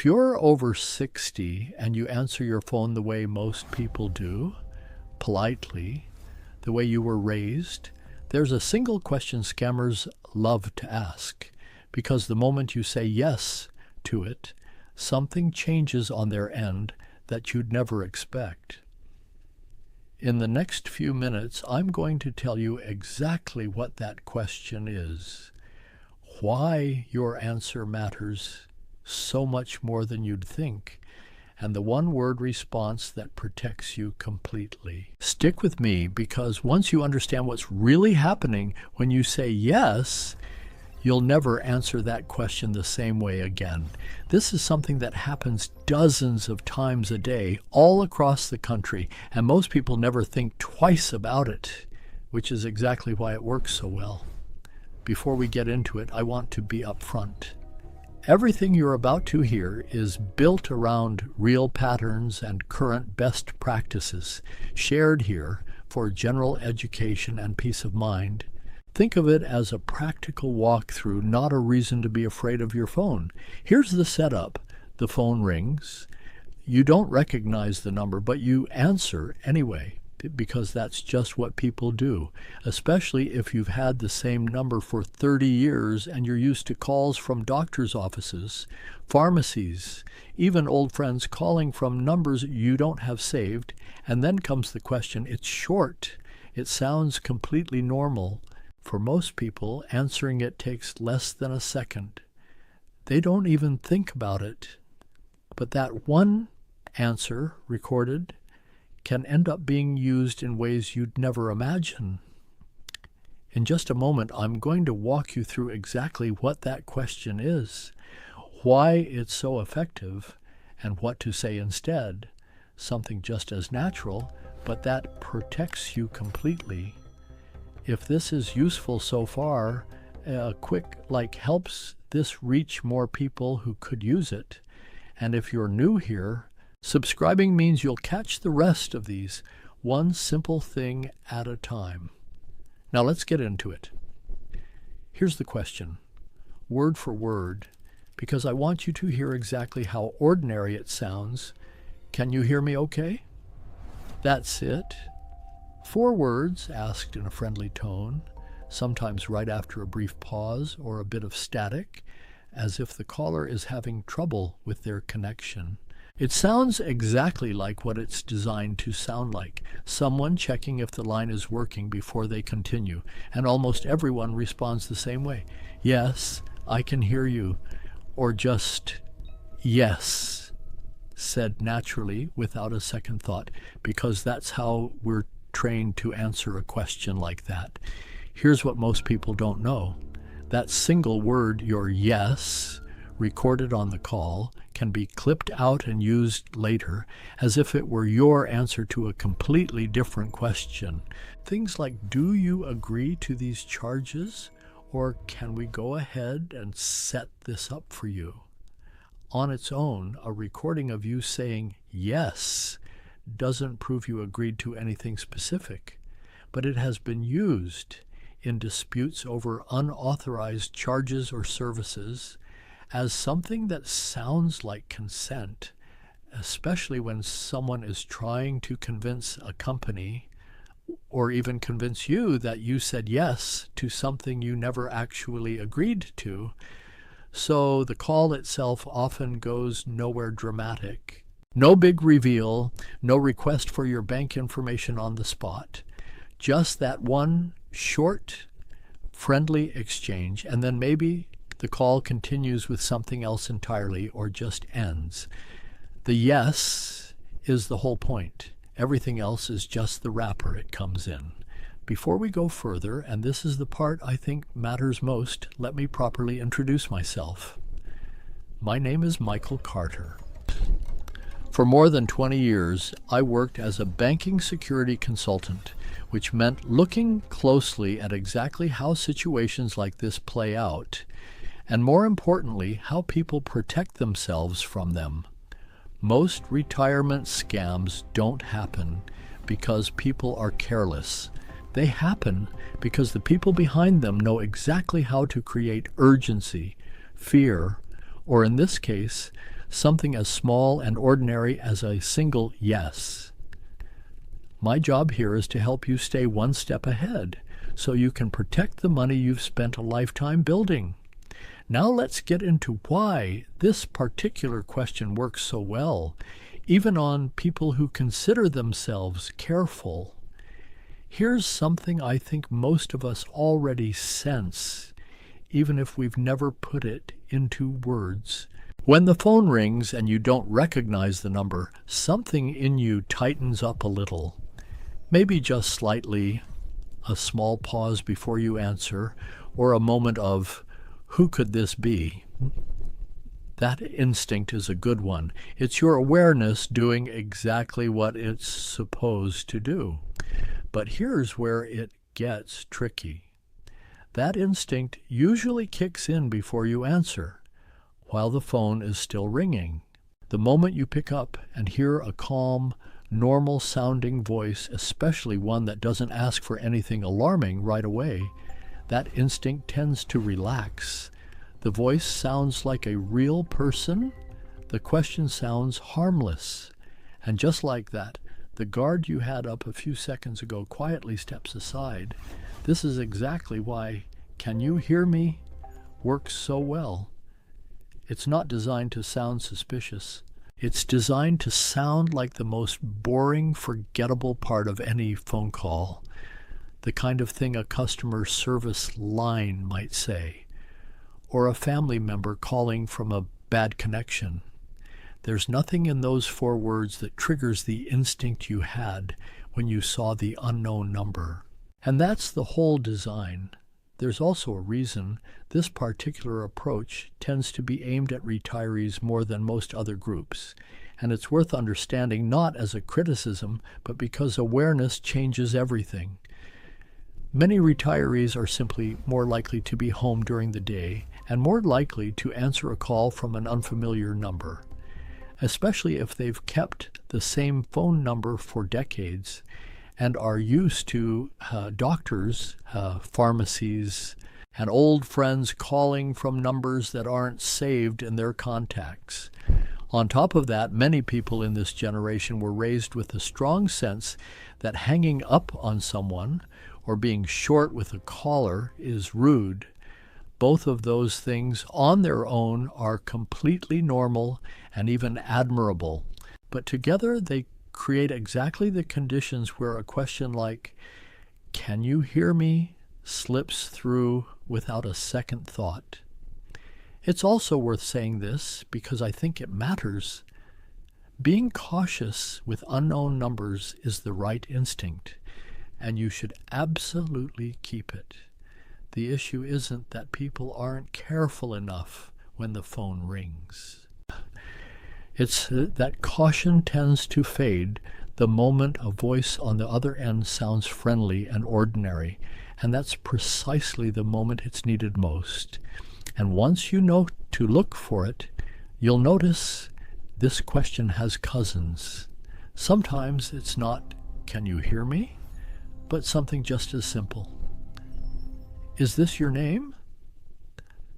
If you're over 60 and you answer your phone the way most people do, politely, the way you were raised, there's a single question scammers love to ask, because the moment you say yes to it, something changes on their end that you'd never expect. In the next few minutes, I'm going to tell you exactly what that question is, why your answer matters so much more than you'd think, and the one-word response that protects you completely. Stick with me, because once you understand what's really happening when you say yes, you'll never answer that question the same way again. This is something that happens dozens of times a day all across the country, and most people never think twice about it, which is exactly why it works so well. Before we get into it, I want to be upfront. Everything you're about to hear is built around real patterns and current best practices, shared here for general education and peace of mind. Think of it as a practical walkthrough, not a reason to be afraid of your phone. Here's the setup. The phone rings. You don't recognize the number, but you answer anyway, because that's just what people do, especially if you've had the same number for 30 years and you're used to calls from doctors' offices, pharmacies, even old friends calling from numbers you don't have saved. And then comes the question. It's short. It sounds completely normal. For most people, answering it takes less than a second. They don't even think about it. But that one answer recorded can end up being used in ways you'd never imagine. In just a moment, I'm going to walk you through exactly what that question is, why it's so effective, and what to say instead. Something just as natural, but that protects you completely. If this is useful so far, a quick like helps this reach more people who could use it. And if you're new here, subscribing means you'll catch the rest of these, one simple thing at a time. Now let's get into it. Here's the question, word for word, because I want you to hear exactly how ordinary it sounds. Can you hear me okay? That's it. 4 words asked in a friendly tone, sometimes right after a brief pause or a bit of static, as if the caller is having trouble with their connection. It sounds exactly like what it's designed to sound like, someone checking if the line is working before they continue, and almost everyone responds the same way. Yes, I can hear you, or just yes, said naturally without a second thought, because that's how we're trained to answer a question like that. Here's what most people don't know. That single word, your yes, recorded on the call, can be clipped out and used later as if it were your answer to a completely different question. Things like, do you agree to these charges? Or can we go ahead and set this up for you? On its own, a recording of you saying yes doesn't prove you agreed to anything specific, but it has been used in disputes over unauthorized charges or services as something that sounds like consent, especially when someone is trying to convince a company or even convince you that you said yes to something you never actually agreed to. So the call itself often goes nowhere dramatic. No big reveal, no request for your bank information on the spot. Just that one short, friendly exchange, and then maybe the call continues with something else entirely or just ends. The yes is the whole point. Everything else is just the wrapper it comes in. Before we go further, and this is the part I think matters most, let me properly introduce myself. My name is Michael Carter. For more than 20 years, I worked as a banking security consultant, which meant looking closely at exactly how situations like this play out, and more importantly, how people protect themselves from them. Most retirement scams don't happen because people are careless. They happen because the people behind them know exactly how to create urgency, fear, or in this case, something as small and ordinary as a single yes. My job here is to help you stay one step ahead so you can protect the money you've spent a lifetime building. Now let's get into why this particular question works so well, even on people who consider themselves careful. Here's something I think most of us already sense, even if we've never put it into words. When the phone rings and you don't recognize the number, something in you tightens up a little. Maybe just slightly, a small pause before you answer, or a moment of, who could this be? That instinct is a good one. It's your awareness doing exactly what it's supposed to do. But here's where it gets tricky. That instinct usually kicks in before you answer, while the phone is still ringing. The moment you pick up and hear a calm, normal-sounding voice, especially one that doesn't ask for anything alarming right away, that instinct tends to relax. The voice sounds like a real person. The question sounds harmless. And just like that, the guard you had up a few seconds ago quietly steps aside. This is exactly why "Can you hear me?" works so well. It's not designed to sound suspicious. It's designed to sound like the most boring, forgettable part of any phone call, the kind of thing a customer service line might say, or a family member calling from a bad connection. There's nothing in those 4 words that triggers the instinct you had when you saw the unknown number. And that's the whole design. There's also a reason this particular approach tends to be aimed at retirees more than most other groups. And it's worth understanding not as a criticism, but because awareness changes everything. Many retirees are simply more likely to be home during the day and more likely to answer a call from an unfamiliar number, especially if they've kept the same phone number for decades and are used to doctors, pharmacies, and old friends calling from numbers that aren't saved in their contacts. On top of that, many people in this generation were raised with a strong sense that hanging up on someone or being short with a caller is rude. Both of those things on their own are completely normal and even admirable, but together they create exactly the conditions where a question like, "Can you hear me?" slips through without a second thought. It's also worth saying this because I think it matters. Being cautious with unknown numbers is the right instinct, and you should absolutely keep it. The issue isn't that people aren't careful enough when the phone rings. It's that caution tends to fade the moment a voice on the other end sounds friendly and ordinary, and that's precisely the moment it's needed most. And once you know to look for it, you'll notice this question has cousins. Sometimes it's not, "Can you hear me?" but something just as simple. "Is this your name?"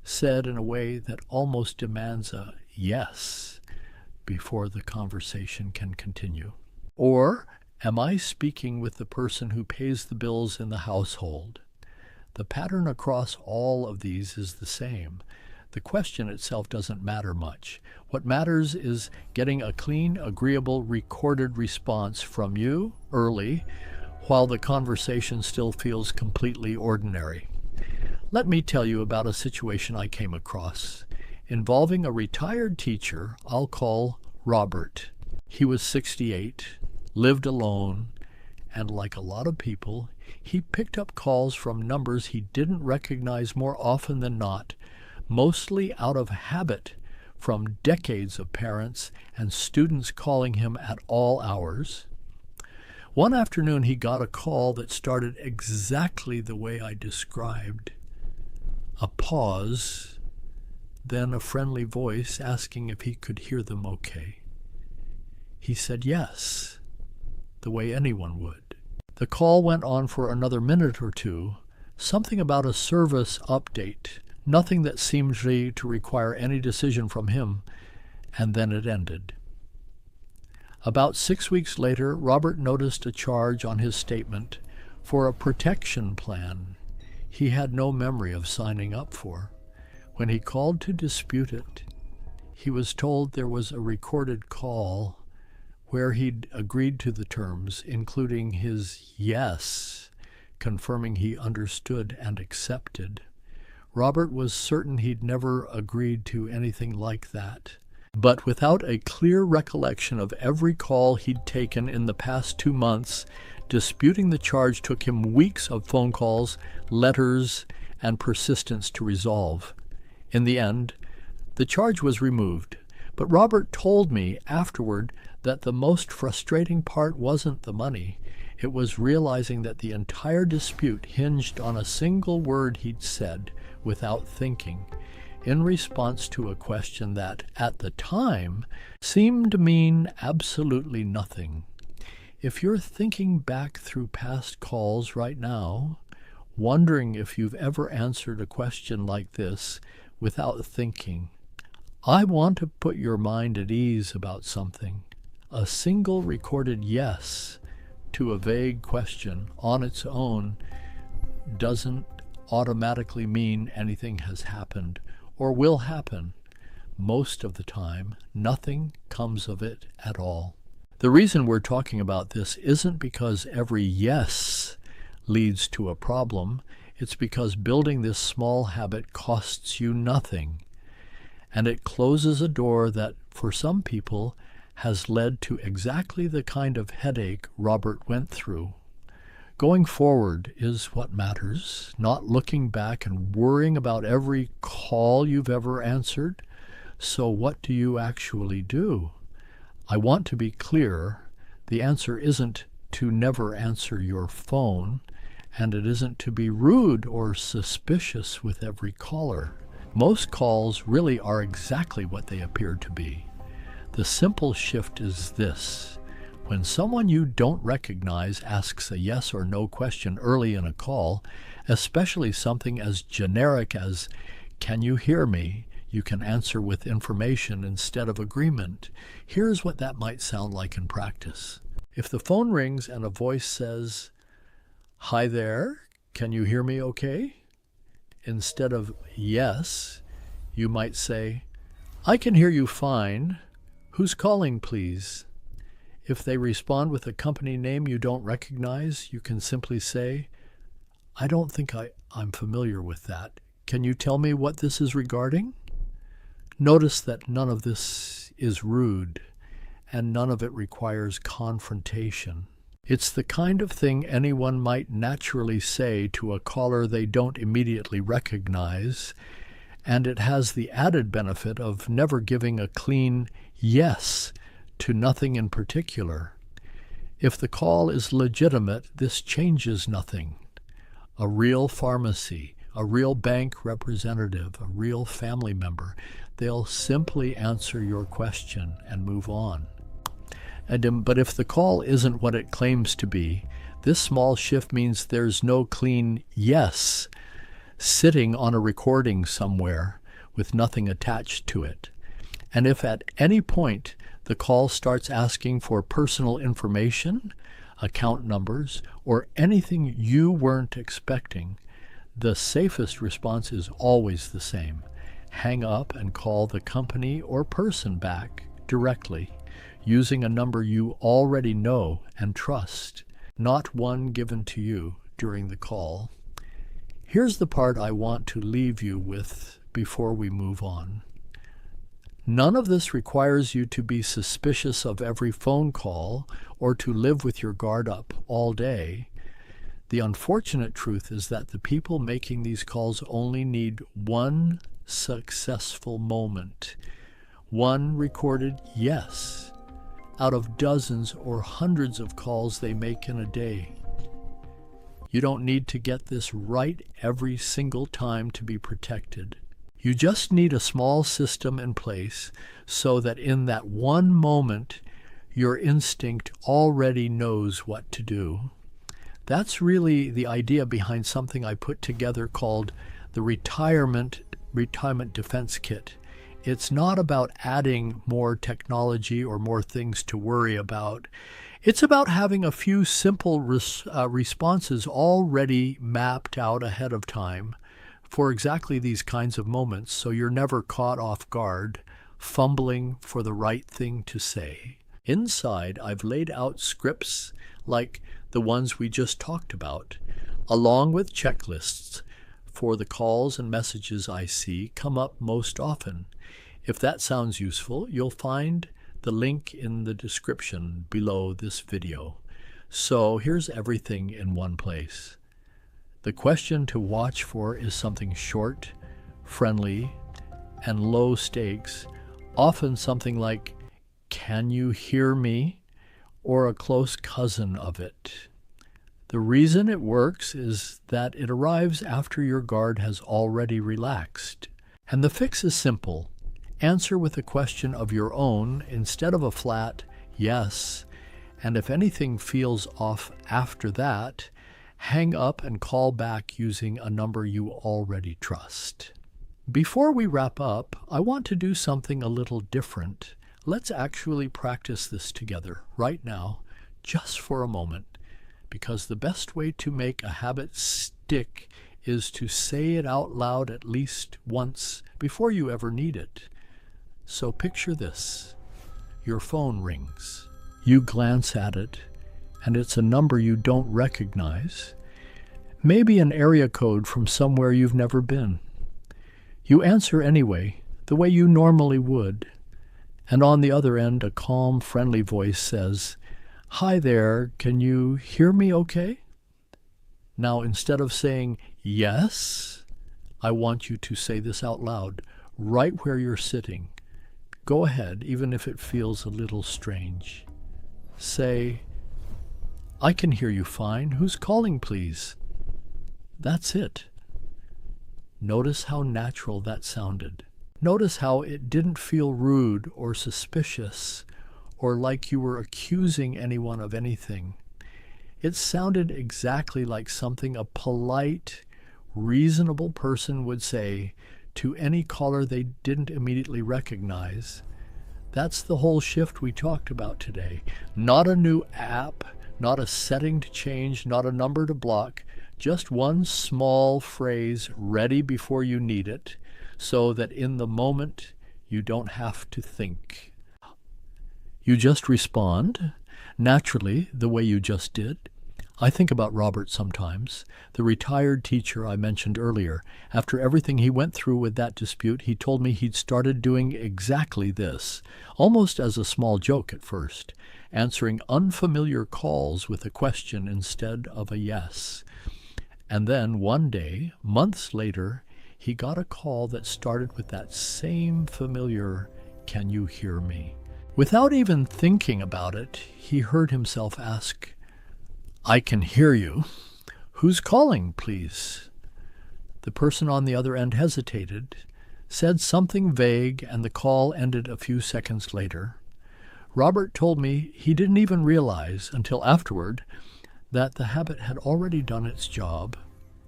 said in a way that almost demands a yes before the conversation can continue. Or, "Am I speaking with the person who pays the bills in the household?" The pattern across all of these is the same. The question itself doesn't matter much. What matters is getting a clean, agreeable, recorded response from you early, while the conversation still feels completely ordinary. Let me tell you about a situation I came across involving a retired teacher I'll call Robert. He was 68, lived alone, and like a lot of people, he picked up calls from numbers he didn't recognize more often than not, mostly out of habit from decades of parents and students calling him at all hours. One afternoon he got a call that started exactly the way I described. A pause, then a friendly voice asking if he could hear them okay. He said yes, the way anyone would. The call went on for another minute or two, something about a service update, nothing that seemed to require any decision from him, and then it ended. About 6 weeks later, Robert noticed a charge on his statement for a protection plan he had no memory of signing up for. When he called to dispute it, he was told there was a recorded call where he'd agreed to the terms, including his yes, confirming he understood and accepted. Robert was certain he'd never agreed to anything like that. But without a clear recollection of every call he'd taken in the past 2 months, disputing the charge took him weeks of phone calls, letters, and persistence to resolve. In the end, the charge was removed. But Robert told me afterward that the most frustrating part wasn't the money. It was realizing that the entire dispute hinged on a single word he'd said without thinking, in response to a question that, at the time, seemed to mean absolutely nothing. If you're thinking back through past calls right now, wondering if you've ever answered a question like this without thinking, I want to put your mind at ease about something. A single recorded yes to a vague question on its own doesn't automatically mean anything has happened or will happen. Most of the time, nothing comes of it at all. The reason we're talking about this isn't because every yes leads to a problem. It's because building this small habit costs you nothing. And it closes a door that, for some people, has led to exactly the kind of headache Robert went through. Going forward is what matters, not looking back and worrying about every call you've ever answered. So what do you actually do? I want to be clear. The answer isn't to never answer your phone, and it isn't to be rude or suspicious with every caller. Most calls really are exactly what they appear to be. The simple shift is this. When someone you don't recognize asks a yes or no question early in a call, especially something as generic as, "Can you hear me?" you can answer with information instead of agreement. Here's what that might sound like in practice. If the phone rings and a voice says, "Hi there, can you hear me okay?" Instead of yes, you might say, "I can hear you fine. Who's calling, please?" If they respond with a company name you don't recognize, you can simply say, "I don't think I'm familiar with that. Can you tell me what this is regarding?" Notice that none of this is rude, and none of it requires confrontation. It's the kind of thing anyone might naturally say to a caller they don't immediately recognize, and it has the added benefit of never giving a clean yes to nothing in particular. If the call is legitimate, this changes nothing. A real pharmacy, a real bank representative, a real family member, they'll simply answer your question and move on. But if the call isn't what it claims to be, this small shift means there's no clean yes sitting on a recording somewhere with nothing attached to it. And if at any point the call starts asking for personal information, account numbers, or anything you weren't expecting, the safest response is always the same. Hang up and call the company or person back directly, using a number you already know and trust, not one given to you during the call. Here's the part I want to leave you with before we move on. None of this requires you to be suspicious of every phone call or to live with your guard up all day. The unfortunate truth is that the people making these calls only need one successful moment, one recorded yes, out of dozens or hundreds of calls they make in a day. You don't need to get this right every single time to be protected. You just need a small system in place so that in that one moment, your instinct already knows what to do. That's really the idea behind something I put together called the Retirement Defense Kit. It's not about adding more technology or more things to worry about. It's about having a few simple responses already mapped out ahead of time for exactly these kinds of moments, so you're never caught off guard, fumbling for the right thing to say. Inside, I've laid out scripts like the ones we just talked about, along with checklists for the calls and messages I see come up most often. If that sounds useful, you'll find the link in the description below this video. So here's everything in one place. The question to watch for is something short, friendly, and low stakes, often something like, "Can you hear me?" or a close cousin of it. The reason it works is that it arrives after your guard has already relaxed. And the fix is simple. Answer with a question of your own instead of a flat yes, and if anything feels off after that, hang up and call back using a number you already trust. Before we wrap up, I want to do something a little different. Let's actually practice this together right now, just for a moment, because the best way to make a habit stick is to say it out loud at least once before you ever need it. So picture this. Your phone rings. You glance at it, and it's a number you don't recognize. Maybe an area code from somewhere you've never been. You answer anyway, the way you normally would. And on the other end, a calm, friendly voice says, "Hi there, can you hear me okay?" Now, instead of saying yes, I want you to say this out loud, right where you're sitting. Go ahead, even if it feels a little strange. Say, "I can hear you fine. Who's calling, please?" That's it. Notice how natural that sounded. Notice how it didn't feel rude or suspicious or like you were accusing anyone of anything. It sounded exactly like something a polite, reasonable person would say to any caller they didn't immediately recognize. That's the whole shift we talked about today. Not a new app, not a setting to change, not a number to block, just one small phrase ready before you need it, so that in the moment you don't have to think. You just respond, naturally, the way you just did. I think about Robert sometimes, the retired teacher I mentioned earlier. After everything he went through with that dispute, he told me he'd started doing exactly this, almost as a small joke at first, answering unfamiliar calls with a question instead of a yes. And then one day, months later, he got a call that started with that same familiar, "Can you hear me?" Without even thinking about it, he heard himself ask, "I can hear you. Who's calling, please?" The person on the other end hesitated, said something vague, and the call ended a few seconds later. Robert told me he didn't even realize until afterward that the habit had already done its job.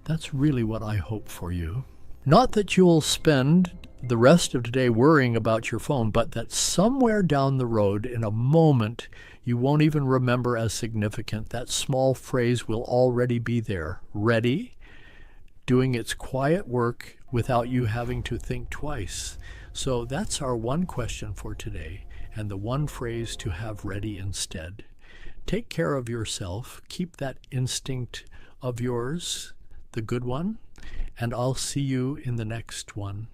That's really what I hope for you. Not that you'll spend the rest of today worrying about your phone, but that somewhere down the road, in a moment you won't even remember as significant, that small phrase will already be there, ready, doing its quiet work without you having to think twice. So that's our one question for today, and the one phrase to have ready instead. Take care of yourself. Keep that instinct of yours, the good one, and I'll see you in the next one.